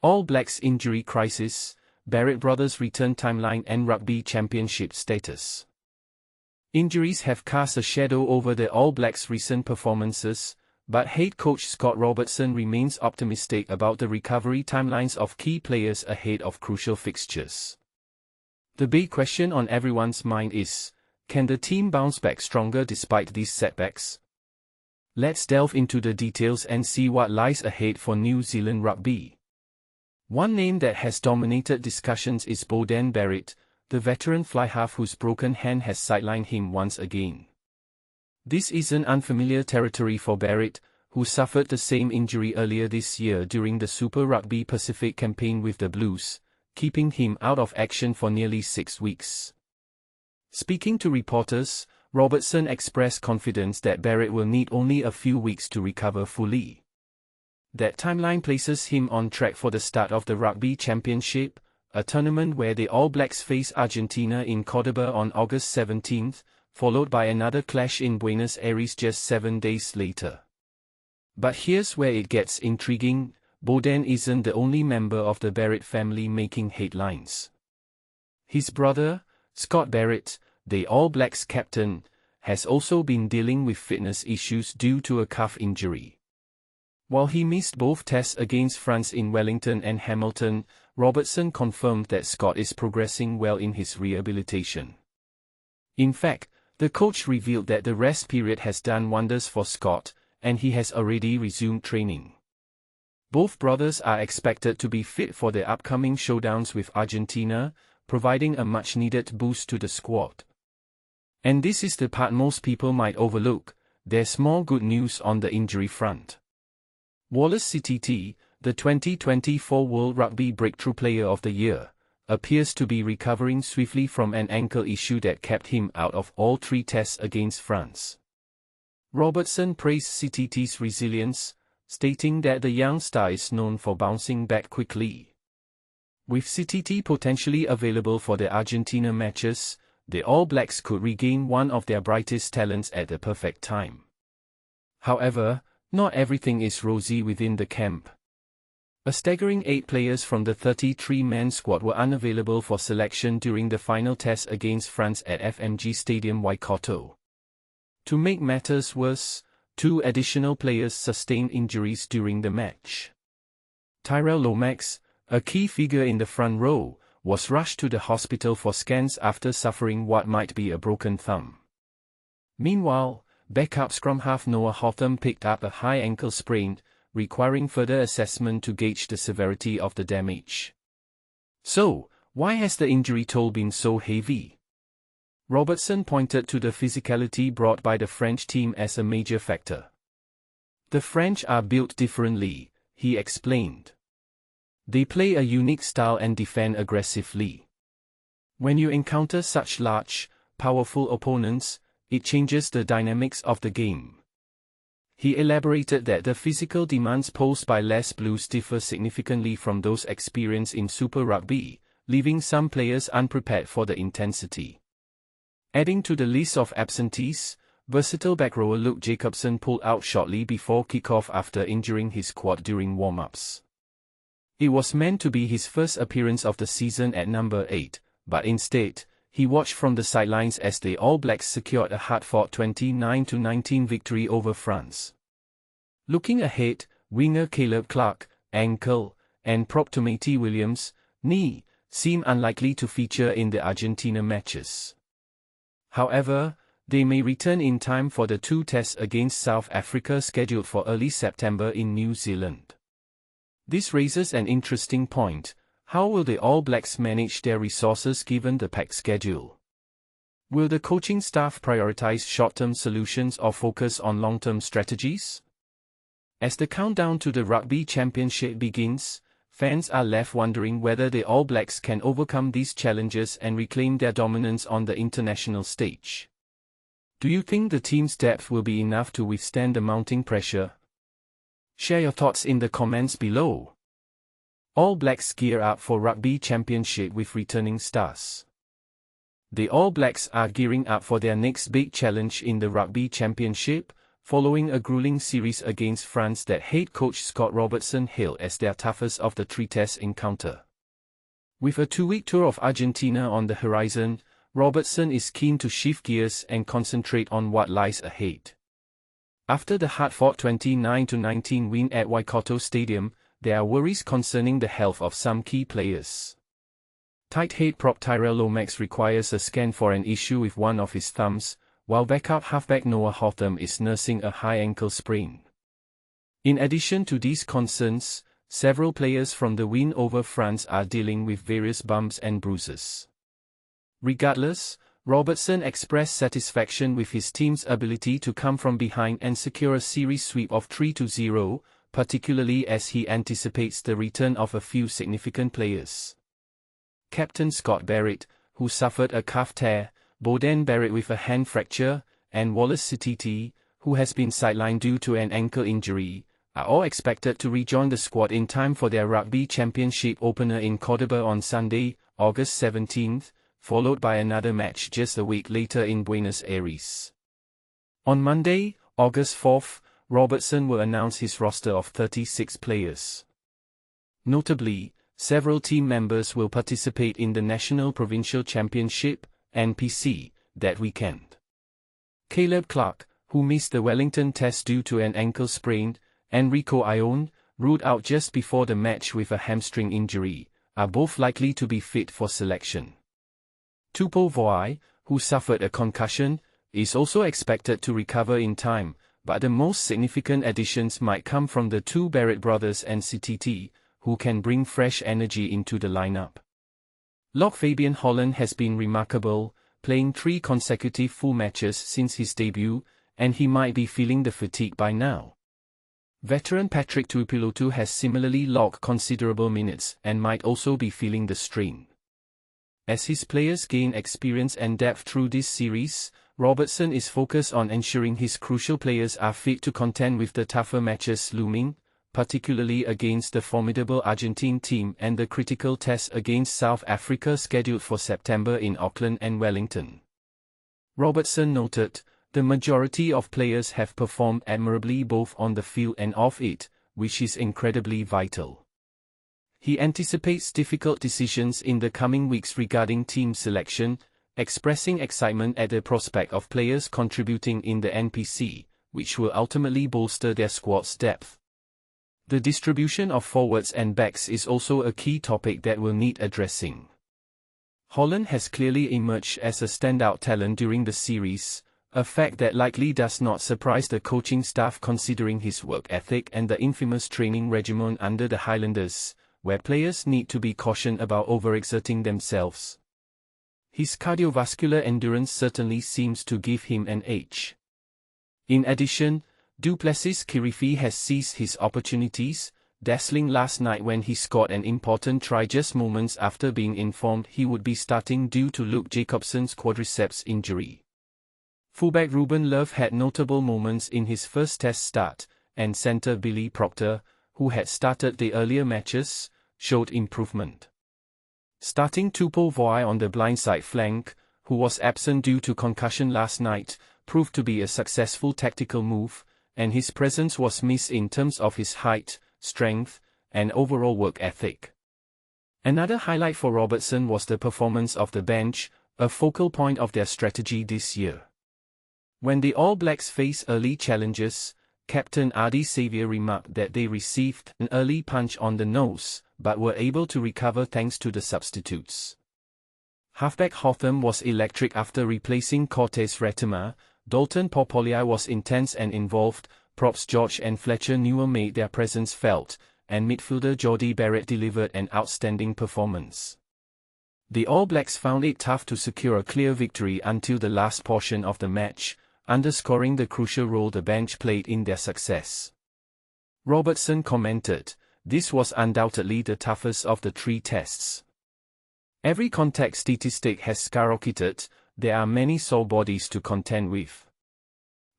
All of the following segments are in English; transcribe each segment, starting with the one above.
All Blacks injury crisis, Barrett brothers return timeline and Rugby Championship status. Injuries have cast a shadow over the All Blacks' recent performances, but head coach Scott Robertson remains optimistic about the recovery timelines of key players ahead of crucial fixtures. The big question on everyone's mind is, can the team bounce back stronger despite these setbacks? Let's delve into the details and see what lies ahead for New Zealand rugby. One name that has dominated discussions is Beauden Barrett, the veteran fly half whose broken hand has sidelined him once again. This isn't unfamiliar territory for Barrett, who suffered the same injury earlier this year during the Super Rugby Pacific campaign with the Blues, keeping him out of action for nearly 6 weeks. Speaking to reporters, Robertson expressed confidence that Barrett will need only a few weeks to recover fully. That timeline places him on track for the start of the Rugby Championship, a tournament where the All Blacks face Argentina in Cordoba on August 17, followed by another clash in Buenos Aires just 7 days later. But here's where it gets intriguing: Beauden isn't the only member of the Barrett family making headlines. His brother, Scott Barrett, the All Blacks captain, has also been dealing with fitness issues due to a calf injury. While he missed both tests against France in Wellington and Hamilton, Robertson confirmed that Scott is progressing well in his rehabilitation. In fact, the coach revealed that the rest period has done wonders for Scott, and he has already resumed training. Both brothers are expected to be fit for the upcoming showdowns with Argentina, providing a much-needed boost to the squad. And this is the part most people might overlook: there's more good news on the injury front. Wallace Sititi, the 2024 World Rugby Breakthrough Player of the Year, appears to be recovering swiftly from an ankle issue that kept him out of all 3 tests against France. Robertson praised Sititi's resilience, stating that the young star is known for bouncing back quickly. With Sititi potentially available for the Argentina matches, the All Blacks could regain one of their brightest talents at the perfect time. However, not everything is rosy within the camp. A staggering 8 players from the 33-man squad were unavailable for selection during the final test against France at FMG Stadium Waikato. To make matters worse, 2 additional players sustained injuries during the match. Tyrel Lomax, a key figure in the front row, was rushed to the hospital for scans after suffering what might be a broken thumb. Meanwhile, backup scrum half Noah Hotham picked up a high ankle sprain, requiring further assessment to gauge the severity of the damage. So, why has the injury toll been so heavy? Robertson pointed to the physicality brought by the French team as a major factor. The French are built differently, he explained. They play a unique style and defend aggressively. When you encounter such large, powerful opponents, it changes the dynamics of the game. He elaborated that the physical demands posed by Les Blues differ significantly from those experienced in Super Rugby, leaving some players unprepared for the intensity. Adding to the list of absentees, versatile backrower Luke Jacobson pulled out shortly before kickoff after injuring his quad during warm-ups. It was meant to be his first appearance of the season at number 8, but instead, he watched from the sidelines as the All Blacks secured a hard-fought 29-19 victory over France. Looking ahead, winger Caleb Clarke, ankle, and prop Tomati Williams, knee, seem unlikely to feature in the Argentina matches. However, they may return in time for the 2 tests against South Africa scheduled for early September in New Zealand. This raises an interesting point: how will the All Blacks manage their resources given the packed schedule? Will the coaching staff prioritize short-term solutions or focus on long-term strategies? As the countdown to the Rugby Championship begins, fans are left wondering whether the All Blacks can overcome these challenges and reclaim their dominance on the international stage. Do you think the team's depth will be enough to withstand the mounting pressure? Share your thoughts in the comments below. All Blacks gear up for Rugby Championship with returning stars. The All Blacks are gearing up for their next big challenge in the Rugby Championship, following a grueling series against France that head coach Scott Robertson hailed as their toughest of the three-test encounter. With a 2-week tour of Argentina on the horizon, Robertson is keen to shift gears and concentrate on what lies ahead. After the hard-fought 29-19 win at Waikato Stadium, there are worries concerning the health of some key players. Tight head prop Tyrel Lomax requires a scan for an issue with one of his thumbs, while backup halfback Noah Hotham is nursing a high ankle sprain. In addition to these concerns, several players from the win over France are dealing with various bumps and bruises. Regardless, Robertson expressed satisfaction with his team's ability to come from behind and secure a series sweep of 3-0, particularly as he anticipates the return of a few significant players. Captain Scott Barrett, who suffered a calf tear, Beauden Barrett with a hand fracture, and Wallace Sititi, who has been sidelined due to an ankle injury, are all expected to rejoin the squad in time for their Rugby Championship opener in Cordoba on Sunday, August 17, followed by another match just a week later in Buenos Aires. On Monday, August 4, Robertson will announce his roster of 36 players. Notably, several team members will participate in the National Provincial Championship, NPC, that weekend. Caleb Clarke, who missed the Wellington Test due to an ankle sprain, and Rico Ione, ruled out just before the match with a hamstring injury, are both likely to be fit for selection. Tupou Vaa'i, who suffered a concussion, is also expected to recover in time, but the most significant additions might come from the two Barrett brothers and Sititi, who can bring fresh energy into the lineup. Lock Fabian Holland has been remarkable, playing 3 consecutive full matches since his debut, and he might be feeling the fatigue by now. Veteran Patrick Tuipulotu has similarly logged considerable minutes and might also be feeling the strain. As his players gain experience and depth through this series, Robertson is focused on ensuring his crucial players are fit to contend with the tougher matches looming, particularly against the formidable Argentine team and the critical test against South Africa scheduled for September in Auckland and Wellington. Robertson noted, "The majority of players have performed admirably both on the field and off it, which is incredibly vital." He anticipates difficult decisions in the coming weeks regarding team selection, expressing excitement at the prospect of players contributing in the NPC, which will ultimately bolster their squad's depth. The distribution of forwards and backs is also a key topic that will need addressing. Holland has clearly emerged as a standout talent during the series, a fact that likely does not surprise the coaching staff considering his work ethic and the infamous training regimen under the Highlanders, where players need to be cautioned about overexerting themselves. His cardiovascular endurance certainly seems to give him an edge. In addition, du Plessis-Kirifi has seized his opportunities, dazzling last night when he scored an important try just moments after being informed he would be starting due to Luke Jacobson's quadriceps injury. Fullback Ruben Love had notable moments in his first test start, and centre Billy Proctor, who had started the earlier matches, showed improvement. Starting Tupou Vaa'i on the blindside flank, who was absent due to concussion last night, proved to be a successful tactical move, and his presence was missed in terms of his height, strength, and overall work ethic. Another highlight for Robertson was the performance of the bench, a focal point of their strategy this year. When the All Blacks face early challenges, Captain Adi Xavier remarked that they received an early punch on the nose, but were able to recover thanks to the substitutes. Halfback Hotham was electric after replacing Cortez Retema, Dalton Popolia was intense and involved, props George and Fletcher Newell made their presence felt, and midfielder Jordie Barrett delivered an outstanding performance. The All Blacks found it tough to secure a clear victory until the last portion of the match, underscoring the crucial role the bench played in their success. Robertson commented, "This was undoubtedly the toughest of the 3 tests. Every contact statistic has skyrocketed, there are many sore bodies to contend with.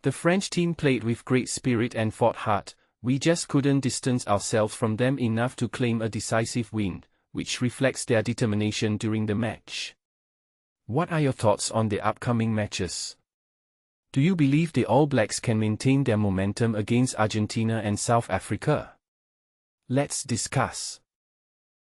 The French team played with great spirit and fought hard, we just couldn't distance ourselves from them enough to claim a decisive win, which reflects their determination during the match." What are your thoughts on the upcoming matches? Do you believe the All Blacks can maintain their momentum against Argentina and South Africa? Let's discuss.